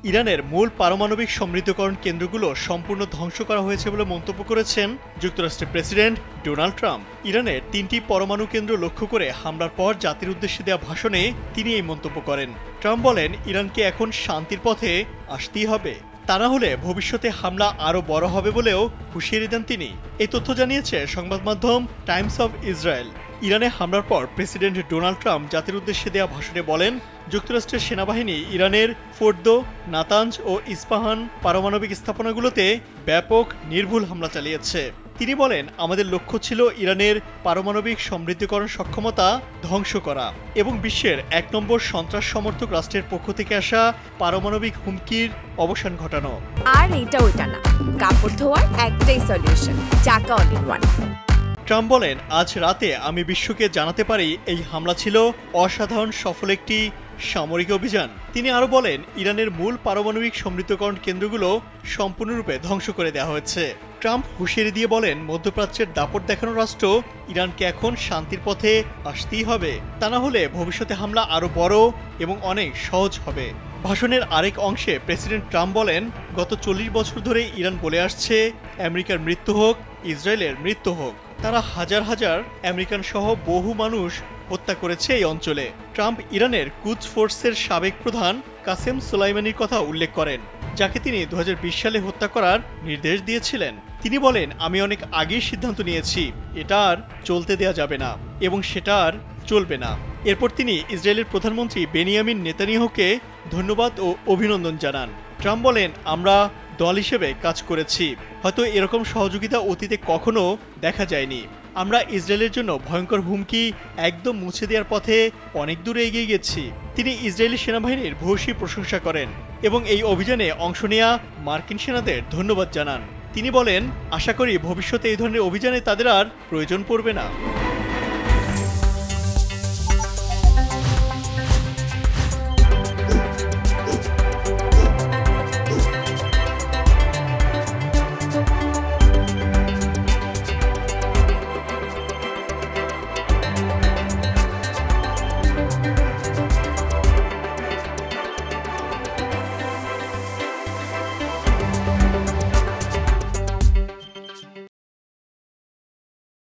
ইরানের মূল পারমাণবিক সমৃদ্ধকরণ কেন্দ্রগুলো সম্পূর্ণ ধ্বংস করা হয়েছে বলে মন্তব্য করেছেন যুক্তরাষ্ট্রের প্রেসিডেন্ট ডোনাল্ড ট্রাম্প। ইরানের ৩টি পরমাণু কেন্দ্র লক্ষ্য করে হামলার পর জাতির উদ্দেশ্যে দেওয়া ভাষণে তিনি এই মন্তব্য করেন। ট্রাম্প বলেন, ইরানকে এখন শান্তির পথে আসতেই হবে, তা না হলে ভবিষ্যতে হামলা আরও বড় হবে বলেও হুঁশিয়ারি দেন তিনি। এই তথ্য জানিয়েছে সংবাদ মাধ্যম টাইমস অব ইসরায়েল। ইরানে হামলার পর প্রেসিডেন্ট ডোনাল্ড ট্রাম্প জাতির উদ্দেশ্যে দেওয়া ভাষণে বলেন, যুক্তরাষ্ট্রের সেনাবাহিনী ইরানের ফোর্দো, নাতাঞ্জ ও ইস্পাহান পারমাণবিক স্থাপনাগুলোতে ব্যাপক নির্ভুল হামলা চালিয়েছে। তিনি বলেন, আমাদের লক্ষ্য ছিল ইরানের পারমাণবিক সমৃদ্ধকরণ সক্ষমতা ধ্বংস করা এবং বিশ্বের ১ নম্বর সন্ত্রাস সমর্থক রাষ্ট্রের পক্ষ থেকে আসা পারমাণবিক হুমকির অবসান ঘটানো। আর এটা ওইটা না, কাপড় ধোয়ার একটাই সলিউশন, চাকা অল ইন ওয়ান। ট্রাম্প বলেন, আজ রাতে আমি বিশ্বকে জানাতে পারি এই হামলা ছিল অসাধারণ সফল একটি সামরিক অভিযান। তিনি আরও বলেন, ইরানের মূল পারমাণবিক সমৃদ্ধকরণ কেন্দ্রগুলো সম্পূর্ণরূপে ধ্বংস করে দেওয়া হয়েছে। ট্রাম্প হুঁশিয়ারি দিয়ে বলেন, মধ্যপ্রাচ্যের দাপট দেখানো রাষ্ট্র ইরানকে এখন শান্তির পথে আসতেই হবে, তা না হলে ভবিষ্যতে হামলা আরও বড় এবং অনেক সহজ হবে। ভাষণের আরেক অংশে প্রেসিডেন্ট ট্রাম্প বলেন, গত ৪০ বছর ধরে ইরান বলে আসছে, আমেরিকার মৃত্যু হোক, ইসরায়েলের মৃত্যু হোক। তারা হাজার হাজার আমেরিকান সহ বহু মানুষ হত্যা করেছে এই অঞ্চলে। ট্রাম্প ইরানের কুদস ফোর্সের সাবেক প্রধান কাসেম সোলাইমানির কথা উল্লেখ করেন, যাকে তিনি ২০২০ সালে হত্যা করার নির্দেশ দিয়েছিলেন। তিনি বলেন, আমি অনেক আগেই সিদ্ধান্ত নিয়েছি, এটা আর চলতে দেয়া যাবে না এবং সেটা আর চলবে না। এরপর তিনি ইসরায়েলের প্রধানমন্ত্রী বেনিয়ামিন নেতানিয়াহুকে ধন্যবাদ ও অভিনন্দন জানান। ট্রাম্প বলেন, আমরা দল হিসেবে কাজ করেছি, হয়তো এরকম সহযোগিতা অতীতে কখনো দেখা যায়নি। আমরা ইসরায়েলের জন্য ভয়ঙ্কর হুমকি একদম মুছে দেওয়ার পথে অনেক দূরে এগিয়ে গেছি। তিনি ইসরায়েলি সেনাবাহিনীর ভূয়সী প্রশংসা করেন এবং এই অভিযানে অংশ নেওয়া মার্কিন সেনাদের ধন্যবাদ জানান। তিনি বলেন, আশা করি ভবিষ্যতে এই ধরনের অভিযানে তাদের আর প্রয়োজন পড়বে না।